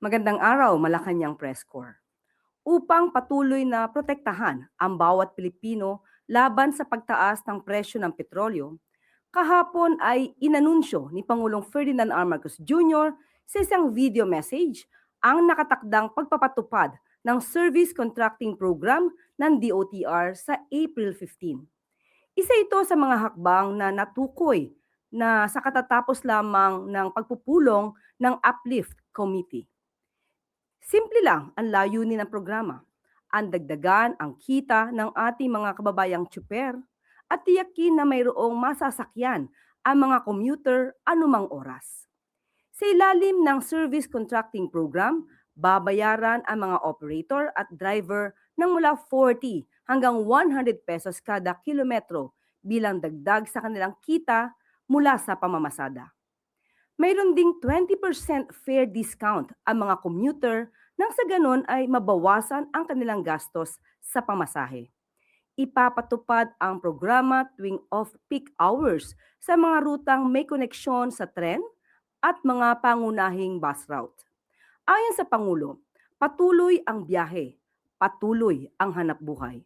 Magandang araw, Malacanang Press Corps. Upang patuloy na protektahan ang bawat Pilipino laban sa pagtaas ng presyo ng petrolyo, kahapon ay inanunsyo ni Pangulong Ferdinand R. Marcos Jr. sa isang video message ang nakatakdang pagpapatupad ng Service Contracting Program ng DOTR sa April 15. Isa ito sa mga hakbang na natukoy na sa katatapos lamang ng pagpupulong ng Uplift Committee. Simple lang ang layunin ng programa. Ang dagdagan ang kita ng ating mga kababayang tsuper at tiyakin na mayroong masasakyan ang mga commuter anumang oras. Sa ilalim ng Service Contracting Program, babayaran ang mga operator at driver ng mula 40 hanggang 100 pesos kada kilometro bilang dagdag sa kanilang kita mula sa pamamasada. Mayroon ding 20% fare discount ang mga commuter nang sa ganon ay mabawasan ang kanilang gastos sa pamasahe. Ipapatupad ang programa tuwing off-peak hours sa mga rutang may koneksyon sa tren at mga pangunahing bus route. Ayon sa Pangulo, patuloy ang biyahe, patuloy ang hanapbuhay.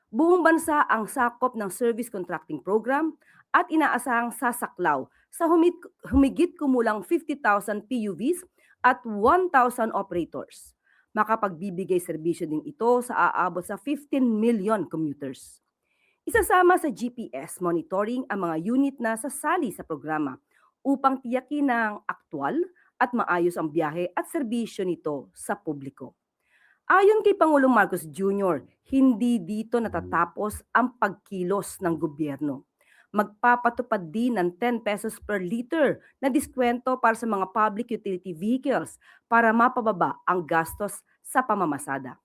Buong bansa ang sakop ng service contracting program at inaasahang sasaklaw sa humigit kumulang 50,000 PUVs at 1,000 operators. Makapagbibigay serbisyo din ito sa aabot sa 15 million commuters. Isasama sa GPS monitoring ang mga unit na sasali sa programa upang tiyakin ng aktwal at maayos ang biyahe at serbisyo nito sa publiko. Ayon kay Pangulong Marcos Jr., hindi dito natatapos ang pagkilos ng gobyerno. Magpapatupad din ng 10 pesos per liter na diskwento para sa mga public utility vehicles para mapababa ang gastos sa pamamasada.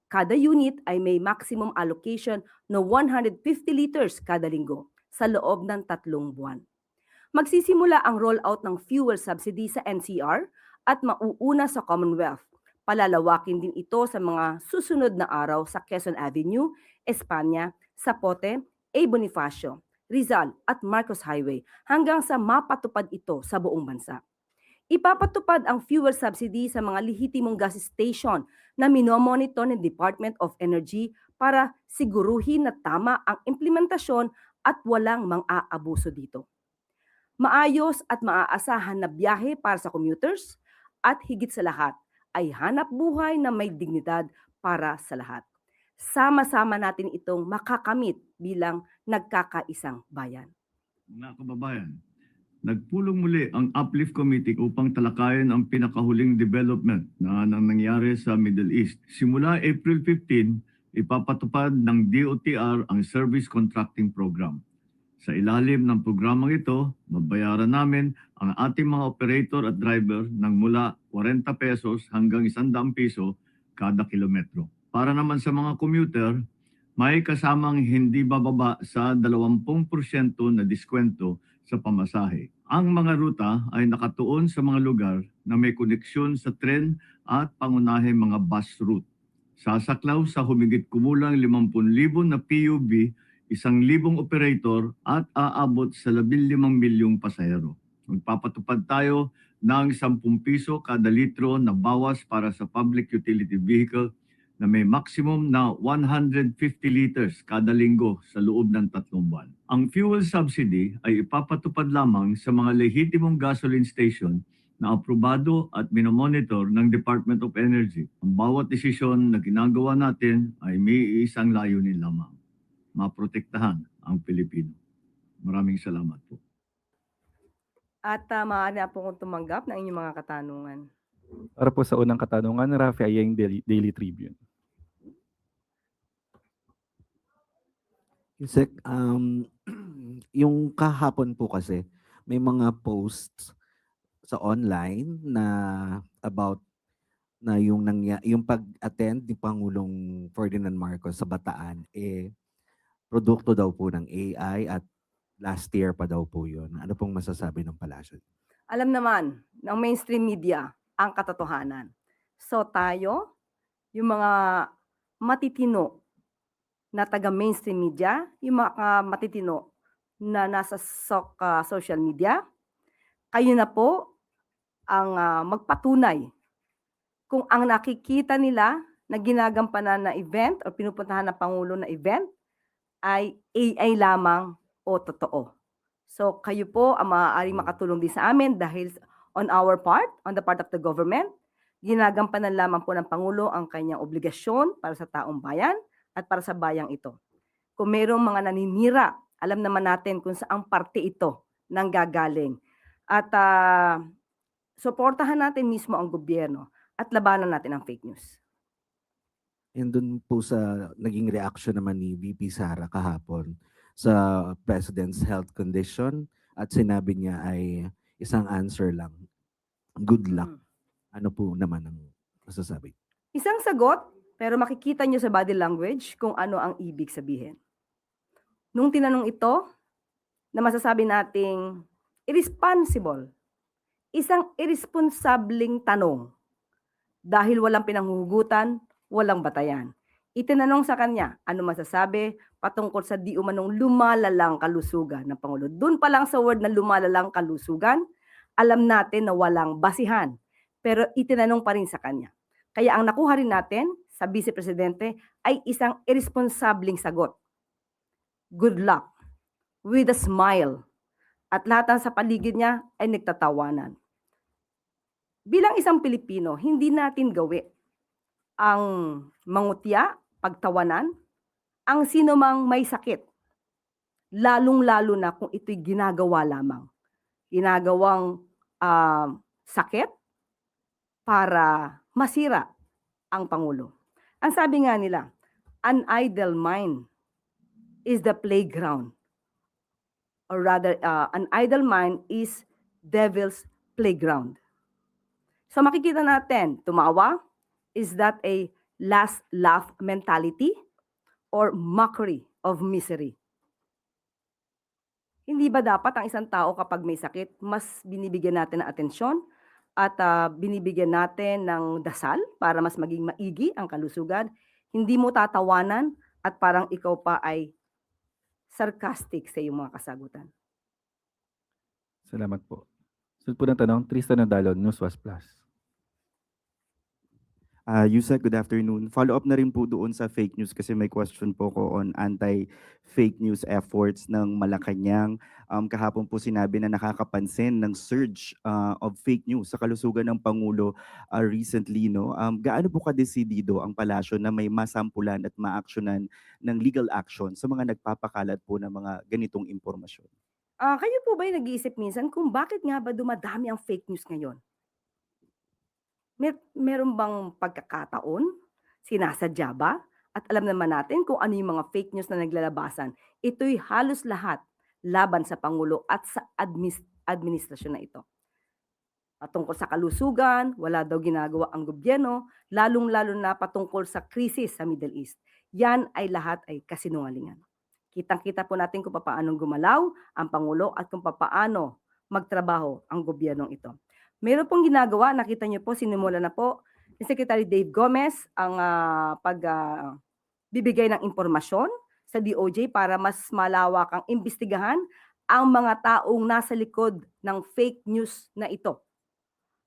Kada unit ay may maximum allocation na 150 liters kada linggo sa loob ng 3 buwan. Magsisimula ang rollout ng fuel subsidy sa NCR at mauuna sa Commonwealth. Palalawakin din ito sa mga susunod na araw sa Quezon Avenue, Espanya, Zapote, A. Bonifacio, Rizal at Marcos Highway hanggang sa mapatupad ito sa buong bansa. Ipapatupad ang fuel subsidy sa mga lehitimong gas station na minomonitor ng Department of Energy para siguruhin na tama ang implementasyon at walang mang-aabuso dito. Maayos at maaasahan na biyahe para sa commuters at higit sa lahat ay hanap buhay na may dignidad para sa lahat. Sama-sama natin itong makakamit bilang nagkakaisang bayan. Mga kababayan, nagpulong muli ang Uplift Committee upang talakayin ang pinakahuling development na nangyari sa Middle East. Simula April 15, ipapatupad ng DOTR ang Service Contracting Program. Sa ilalim ng programang ito, mabayaran namin ang ating mga operator at driver ng mula 40 pesos hanggang 100 piso kada kilometro. Para naman sa mga commuter, may kasamang hindi bababa sa 20% na diskwento sa pamasahe. Ang mga ruta ay nakatuon sa mga lugar na may koneksyon sa tren at pangunahing mga bus route. Sasaklaw sa humigit kumulang 50,000 na PUV, 1,000 operator at aabot sa 15 milyong pasahero. Magpapatupad tayo ng 10 piso kada litro na bawas para sa public utility vehicle na may maximum na 150 liters kada linggo sa loob ng 3 buwan. Ang fuel subsidy ay ipapatupad lamang sa mga lehitimong gasoline station na aprobado at minomonitor ng Department of Energy. Ang bawat desisyon na ginagawa natin ay may isang layunin lamang: maprotektahan ang Pilipino. Maraming salamat po. At maaari na po kong tumanggap ng inyong mga katanungan. Para po sa unang katanungan, Rafi Ayeng, Daily Tribune. Yusek, yung kahapon po kasi, may mga posts sa online na about na yung pag-attend ni Pangulong Ferdinand Marcos sa Bataan, produkto daw po ng AI at last year pa daw po yun. Ano pong masasabi ng palasyo? Alam naman ng mainstream media ang katotohanan. So tayo, yung mga matitino na taga mainstream media, yung mga matitino na nasa social media, kayo na po ang magpatunay kung ang nakikita nila na ginagampanan na event o pinupuntahan ng Pangulo na event ay AI lamang o totoo. So kayo po ang maaaring makatulong din sa amin dahil on our part, on the part of the government, ginagampanan lamang po ng Pangulo ang kanyang obligasyon para sa taong bayan at para sa bayang ito. Kung mayroong mga naninira, alam naman natin kung saang parte ito nanggagaling. At suportahan natin mismo ang gobyerno at labanan natin ang fake news. And dun po sa naging reaction naman ni VP Sara kahapon sa President's health condition at sinabi niya ay isang answer lang. Good luck. Ano po naman ang masasabi? Isang sagot, pero makikita nyo sa body language kung ano ang ibig sabihin. Nung tinanong ito, na masasabi nating irresponsible, isang irresponsableng tanong dahil walang pinanghuhugutan, walang batayan. Itinanong sa kanya, ano masasabi patungkol sa di umanong lumalalang kalusugan ng Pangulo. Doon pa lang sa word na lumalalang kalusugan, alam natin na walang basihan. Pero itinanong pa rin sa kanya. Kaya ang nakuha rin natin sa Vice Presidente ay isang irresponsableng sagot. Good luck. With a smile. At lahat ng sa paligid niya ay nagtatawanan. Bilang isang Pilipino, hindi natin gawi ang mangutya, pagtawanan, ang sinumang may sakit. Lalong-lalo na kung ito'y ginagawa lamang. Ginagawang sakit para masira ang Pangulo. Ang sabi nga nila, an idle mind is the playground. Or rather, an idle mind is devil's playground. So makikita natin, tumawa, is that a last laugh mentality or mockery of misery? Hindi ba dapat ang isang tao kapag may sakit, mas binibigyan natin ng atensyon at binibigyan natin ng dasal para mas maging maigi ang kalusugan? Hindi mo tatawanan at parang ikaw pa ay sarcastic sa iyong mga kasagutan. Salamat po. Sunod po ng tanong, Tristan Nadalon, Newswas Plus. Yusek, good afternoon. Follow-up na rin po doon sa fake news kasi may question po ko on anti-fake news efforts ng Malacanang. Kahapon po sinabi na nakakapansin ng surge of fake news sa kalusugan ng Pangulo recently. No? Gaano po kadesidido ang palasyo na may masampulan at maaksyonan ng legal action sa mga nagpapakalat po ng mga ganitong impormasyon? Kayo po ba nag-iisip minsan kung bakit nga ba dumadami ang fake news ngayon? Meron bang pagkakataon? Sinasadya ba? At alam naman natin kung ano yung mga fake news na naglalabasan. Ito'y halos lahat laban sa Pangulo at sa administrasyon na ito. Patungkol sa kalusugan, wala daw ginagawa ang gobyerno, lalong-lalo na patungkol sa krisis sa Middle East. Yan ay lahat ay kasinungalingan. Kitang-kita po natin kung paano gumalaw ang Pangulo at kung paano magtrabaho ang gobyernong ito. Meron pong ginagawa, nakita niyo po, sinimula na po ni Secretary Dave Gomez ang pagbibigay ng impormasyon sa DOJ para mas malawak ang imbestigahan ang mga taong nasa likod ng fake news na ito.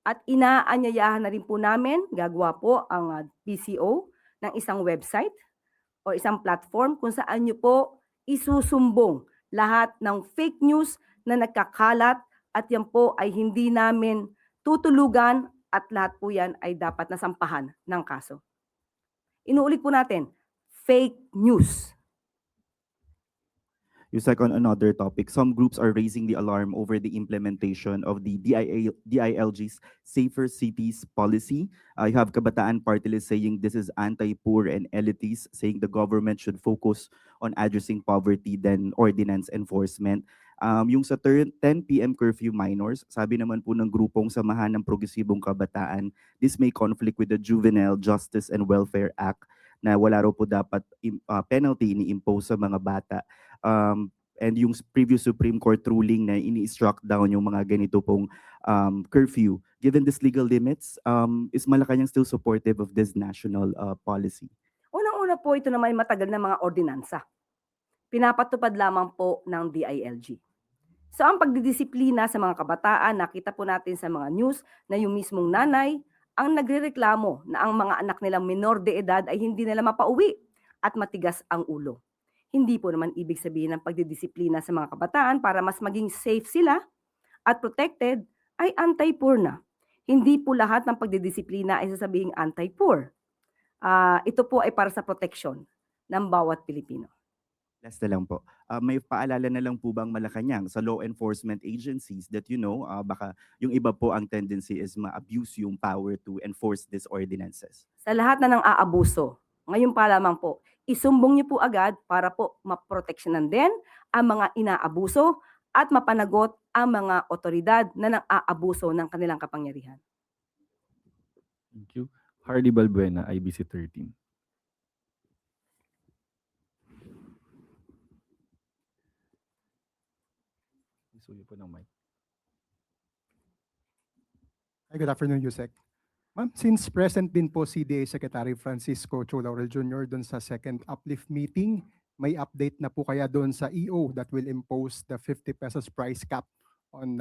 At inaanyayahan na rin po namin, gagawa po ang PCO ng isang website o isang platform kung saan niyo po isusumbong lahat ng fake news na nagkakalat at yan po ay hindi namin tutulugan at lahat po yan ay dapat nasampahan ng kaso. Inuulit po natin, fake news. Yusek, on another topic, some groups are raising the alarm over the implementation of the DILG's Safer Cities policy. You have Kabataan Party List saying this is anti-poor and elitist, saying the government should focus on addressing poverty than ordinance enforcement. Yung sa 10 p.m. curfew minors, sabi naman po ng grupong Samahan ng Progresibong Kabataan, this may conflict with the Juvenile Justice and Welfare Act na wala raw po dapat penalty ni-impose sa mga bata. And yung previous Supreme Court ruling na ini-struck down yung mga ganito pong curfew. Given this legal limits, is Malacanang still supportive of this national policy? Unang-una po, ito naman matagal na mga ordinansa. Pinapatupad lamang po ng DILG. So ang pagdidisiplina sa mga kabataan, nakita po natin sa mga news na yung mismong nanay ang nagrereklamo na ang mga anak nilang minor de edad ay hindi nila mapauwi at matigas ang ulo. Hindi po naman ibig sabihin ng pagdidisiplina sa mga kabataan para mas maging safe sila at protected ay anti-poor na. Hindi po lahat ng pagdidisiplina ay sasabihing anti-poor. Ito po ay para sa protection ng bawat Pilipino. Last na lang po. May paalala na lang po bang Malacanang sa law enforcement agencies that baka yung iba po ang tendency is ma-abuse yung power to enforce these ordinances? Sa lahat na ng aabuso, ngayon pa lamang po, isumbong niyo po agad para po maproteksyonan din ang mga inaabuso at mapanagot ang mga otoridad na nang-aabuso ng kanilang kapangyarihan. Thank you. Hardy Balbuena, IBC 13. Isuyo po ng mic. Hi, good afternoon, Yusek. Ma'am, since present din po si DA Secretary Francisco Chu Laurel Jr. doon sa second uplift meeting, may update na po kaya doon sa EO that will impose the 50 pesos price cap on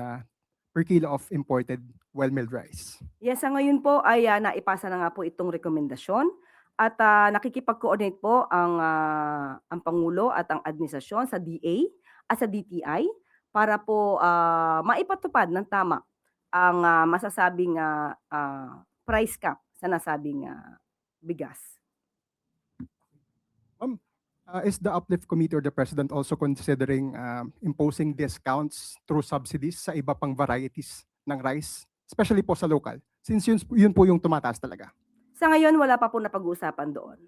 per kilo of imported well-milled rice? Yes, sa ngayon po ay naipasa na nga po itong rekomendasyon at nakikipag-coordinate po ang Pangulo at ang administrasyon sa DA at sa DTI para po maipatupad ng tama ang masasabing price cap sa nasabing bigas. Is the uplift committee or the president also considering imposing discounts through subsidies sa iba pang varieties ng rice, especially po sa local, since yun po yung tumataas talaga? Sa ngayon, wala pa po napag-uusapan doon.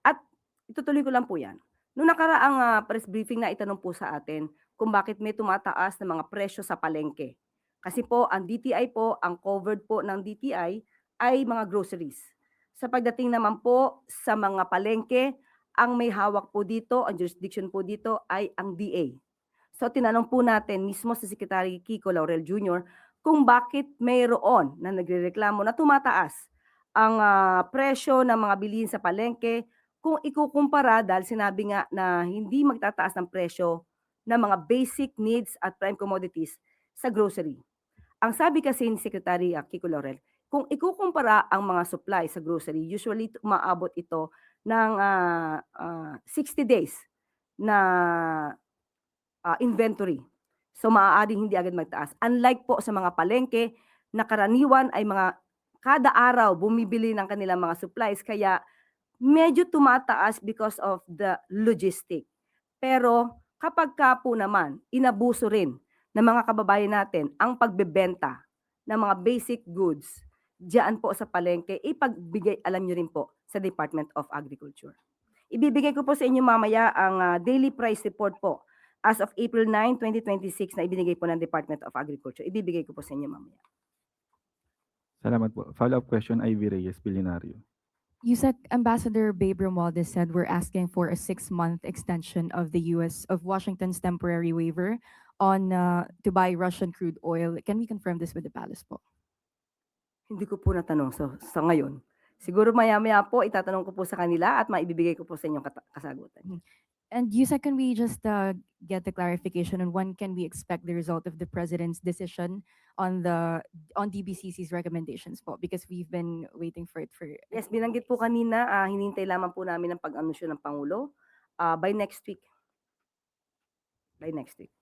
At itutuloy ko lang po yan. Noong nakaraang press briefing na itanong po sa atin kung bakit may tumataas na mga presyo sa palengke. Kasi po, ang DTI po, ang covered po ng DTI ay mga groceries. Sa pagdating naman po sa mga palengke, ang may hawak po dito, ang jurisdiction po dito ay ang DA. So tinanong po natin mismo si Secretary Kiko Laurel Jr. kung bakit mayroon na nagrereklamo na tumataas ang presyo ng mga bilihin sa palengke kung ikukumpara dahil sinabi nga na hindi magtataas ng presyo ng mga basic needs at prime commodities sa grocery. Ang sabi kasi ni Secretary Kiko Laurel, kung ikukumpara ang mga supply sa grocery, usually umaabot ito ng 60 days na inventory. So maaaring hindi agad magtaas. Unlike po sa mga palengke na karaniwan ay mga kada araw bumibili ng kanilang mga supplies kaya medyo tumataas because of the logistic. Pero kapag ka po naman inabuso rin ng mga kababayan natin ang pagbebenta ng mga basic goods diyan po sa palengke, ipagbigay alam nyo rin po sa Department of Agriculture. Ibibigay ko po sa inyo mamaya ang daily price report po as of April 9, 2026 na ibinigay po ng Department of Agriculture. Ibibigay ko po sa inyo mamaya. Salamat po. Follow-up question, Ivy Reyes, Pilinario. USEC Ambassador Babe Romualdez said we're asking for a 6-month extension of Washington's temporary waiver on to buy Russian crude oil. Can we confirm this with the palace po? Hindi ko po natanong sa ngayon. Siguro maya-maya po itatanong ko po sa kanila at maibibigay ko po sa inyong kasagutan. And USEC, can we just get the clarification on when can we expect the result of the president's decision on DBCC's recommendations po? Because we've been waiting for it for... Yes, binanggit po kanina, hinintay lamang po namin ang pag-anunsyo ng Pangulo by next week. By next week.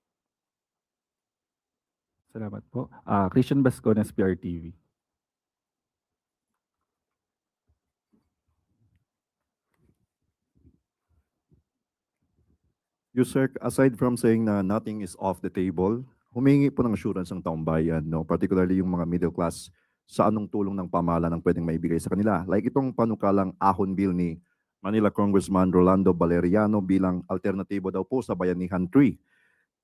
Salamat po. Christian Bascones, PRTV. Yusek, aside from saying na nothing is off the table, humingi po ng assurance ang taong bayan, no? Particularly yung mga middle class, sa anong tulong ng pamahalaan ang pwedeng maibigay sa kanila. Like itong panukalang ahon bill ni Manila Congressman Rolando Valeriano bilang alternatibo daw po sa Bayanihan 3.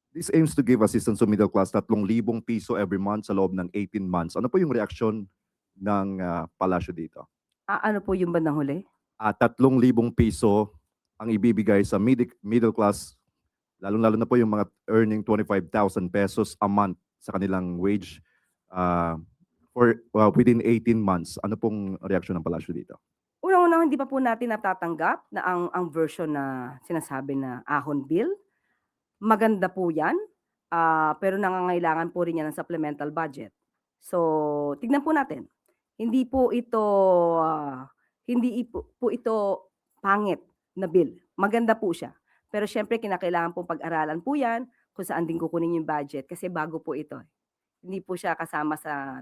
This aims to give assistance to middle class 3,000 piso every month sa loob ng 18 months. Ano po yung reaksyon ng palasyo dito? Ano po yung bandang huli? 3,000 piso ang ibibigay sa middle class, lalong-lalo na po yung mga earning 25,000 pesos a month sa kanilang wage for within 18 months. Ano pong reaksyon ng palasyo dito? Unang-unang hindi pa po natin natatanggap na ang version na sinasabi na ahon bill. Maganda po yan, pero nangangailangan po rin yan ng supplemental budget. So, tignan po natin. Hindi po ito po ito pangit na bill. Maganda po siya. Pero siyempre kinakailangan pong pag-aralan po 'yan kung saan din kukunin yung budget kasi bago po ito. Hindi po siya kasama sa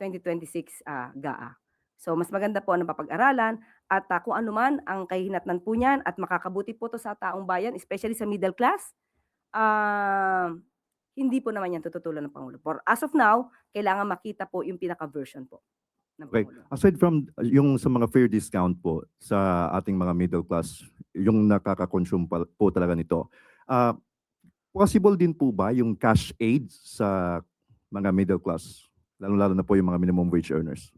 2026 GAA. So mas maganda po na mapag-aralan at kung ano man ang kahihinatnan po niyan at makakabuti po to sa taong bayan, especially sa middle class, ah, hindi po naman yan tututulan ng Pangulo. For as of now, kailangan makita po yung pinaka-version po ng Okay. Pangulo. Aside from yung sa mga fair discount po sa ating mga middle class, yung nakaka-consume po talaga nito, possible din po ba yung cash aid sa mga middle class? Lalo-lalo na po yung mga minimum wage earners.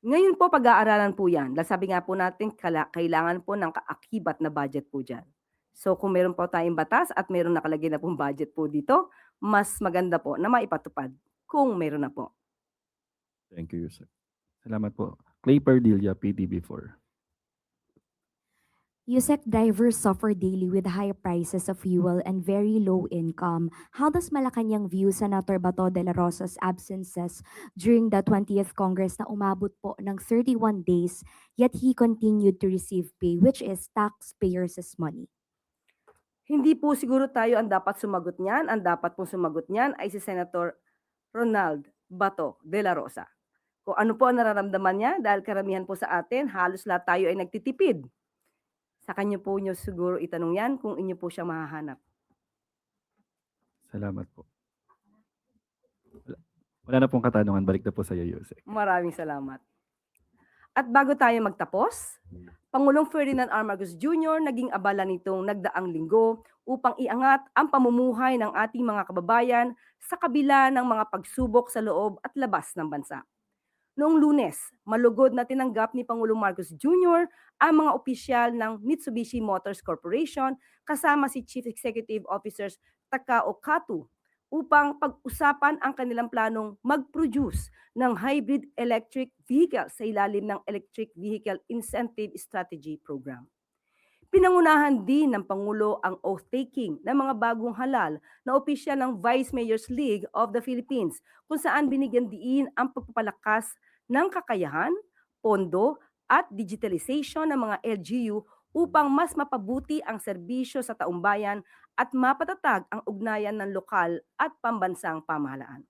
Ngayon po pag-aaralan po yan. Dahil sabi nga po natin, kailangan po ng kaakibat na budget po dyan. So kung meron po tayong batas at meron nakalagay na pong budget po dito, mas maganda po na maipatupad kung meron na po. Thank you, Yusek. Salamat po. Clay Pardilla, PTB4. USEC drivers suffer daily with high prices of fuel and very low income. How does Malacanang view Senator Bato de la Rosa's absences during the 20th Congress na umabot po ng 31 days, yet he continued to receive pay, which is taxpayers' money? Hindi po siguro tayo ang dapat sumagot niyan. Ang dapat pong sumagot niyan ay si Senator Ronald Bato de la Rosa. Kung ano po ang nararamdaman niya, dahil karamihan po sa atin, halos lahat tayo ay nagtitipid. Sa kanya po niyo siguro itanong yan kung inyo po siya mahahanap. Salamat po. Wala na pong katanungan. Balik na po sa iyo, Yusek. Maraming salamat. At bago tayo magtapos, Pangulong Ferdinand R. Marcos Jr. naging abala nitong nagdaang linggo upang iangat ang pamumuhay ng ating mga kababayan sa kabila ng mga pagsubok sa loob at labas ng bansa. Noong Lunes, malugod na tinanggap ni Pangulong Marcos Jr. ang mga opisyal ng Mitsubishi Motors Corporation kasama si Chief Executive Officers Takao Kato upang pag-usapan ang kanilang planong mag-produce ng hybrid electric vehicle sa ilalim ng Electric Vehicle Incentive Strategy Program. Pinangunahan din ng Pangulo ang oath-taking ng mga bagong halal na opisyal ng Vice Mayors League of the Philippines kung saan binigyan diin ang pagpapalakas ng kakayahan, pondo at digitalization ng mga LGU upang mas mapabuti ang serbisyo sa taumbayan at mapatatag ang ugnayan ng lokal at pambansang pamahalaan.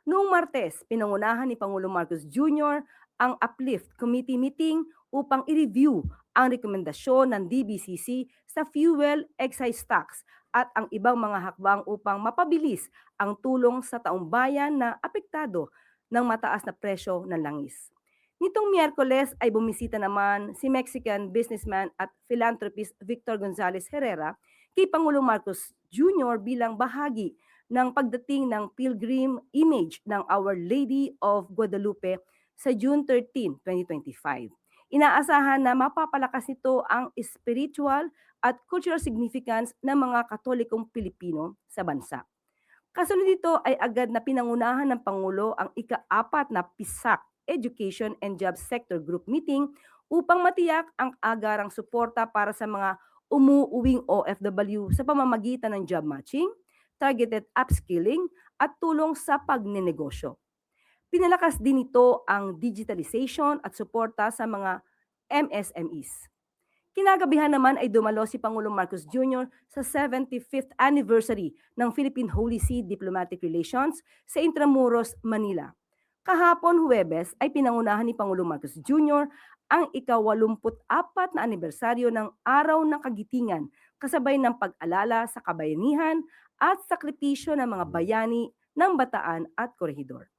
Noong Martes, pinangunahan ni Pangulong Marcos Jr. ang Uplift Committee meeting upang i-review ang rekomendasyon ng DBCC sa fuel excise tax at ang ibang mga hakbang upang mapabilis ang tulong sa taumbayan na apektado ng mataas na presyo ng langis. Nitong Miyerkules ay bumisita naman si Mexican businessman at philanthropist Victor Gonzalez Herrera kay Pangulong Marcos Jr. bilang bahagi ng pagdating ng pilgrim image ng Our Lady of Guadalupe sa June 13, 2025. Inaasahan na mapapalakas nito ang spiritual at cultural significance ng mga Katolikong Pilipino sa bansa. Kasunod dito ay agad na pinangunahan ng Pangulo ang ika-4 na PISAC Education and Job Sector Group Meeting upang matiyak ang agarang suporta para sa mga umuuwing OFW sa pamamagitan ng job matching, targeted upskilling at tulong sa pagnenegosyo. Pinalakas din ito ang digitalization at suporta sa mga MSMEs. Kinagabihan naman ay dumalo si Pangulong Marcos Jr. sa 75th anniversary ng Philippine Holy See Diplomatic Relations sa Intramuros, Manila. Kahapon Huwebes ay pinangunahan ni Pangulong Marcos Jr. ang ika-84 na anibersaryo ng Araw ng Kagitingan kasabay ng pag-alala sa kabayanihan at sakripisyo ng mga bayani ng Bataan at Corregidor.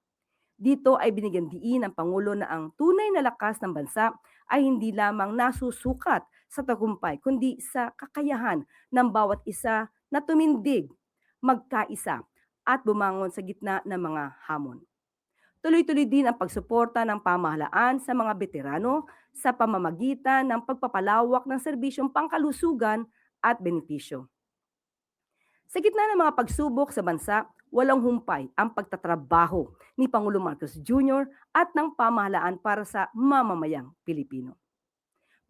Dito ay binigyan diin ng Pangulo na ang tunay na lakas ng bansa ay hindi lamang nasusukat sa tagumpay, kundi sa kakayahan ng bawat isa na tumindig, magkaisa, at bumangon sa gitna ng mga hamon. Tuloy-tuloy din ang pagsuporta ng pamahalaan sa mga veterano sa pamamagitan ng pagpapalawak ng serbisyong pangkalusugan at benepisyo. Sa gitna ng mga pagsubok sa bansa, walang humpay ang pagtatrabaho ni Pangulong Marcos Jr. at ng pamahalaan para sa mamamayang Pilipino.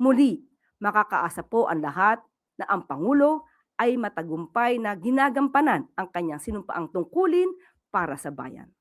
Muli, makakaasa po ang lahat na ang Pangulo ay matagumpay na ginagampanan ang kanyang sinumpaang tungkulin para sa bayan.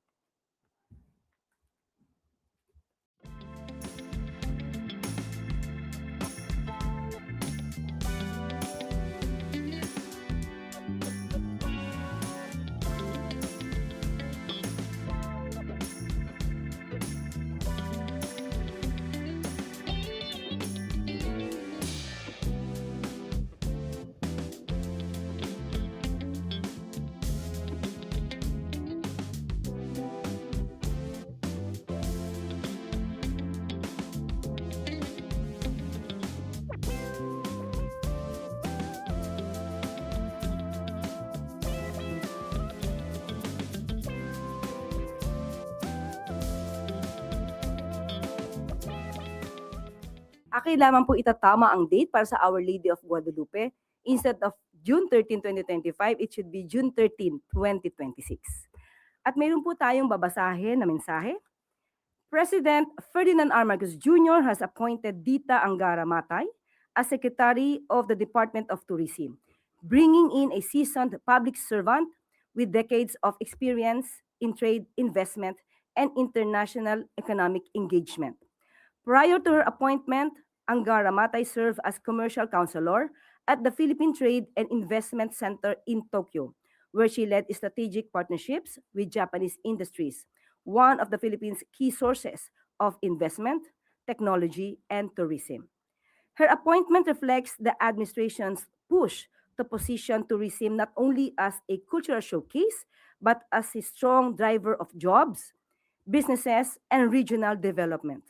Akin lamang po itatama ang date para sa Our Lady of Guadalupe. Instead of June 13, 2025, it should be June 13, 2026. At mayroon po tayong babasahin na mensahe. President Ferdinand R. Marcos Jr. has appointed Dita Angara Matay as Secretary of the Department of Tourism, bringing in a seasoned public servant with decades of experience in trade, investment, and international economic engagement. Prior to her appointment, Angara Matay served as commercial counselor at the Philippine Trade and Investment Center in Tokyo, where she led strategic partnerships with Japanese industries, one of the Philippines' key sources of investment, technology, and tourism. Her appointment reflects the administration's push to position tourism not only as a cultural showcase, but as a strong driver of jobs, businesses, and regional development.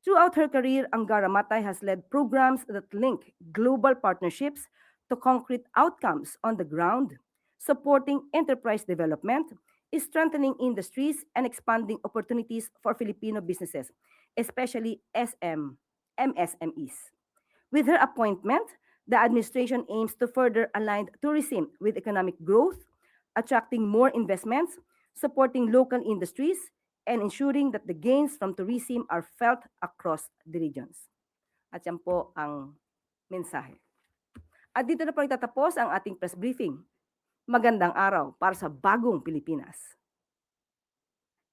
Throughout her career, Angara Matay has led programs that link global partnerships to concrete outcomes on the ground, supporting enterprise development, strengthening industries, and expanding opportunities for Filipino businesses, especially MSMEs. With her appointment, the administration aims to further align tourism with economic growth, attracting more investments, supporting local industries, and ensuring that the gains from tourism are felt across the regions. At yan po ang mensahe. At dito na po nagtatapos ang ating press briefing. Magandang araw para sa bagong Pilipinas.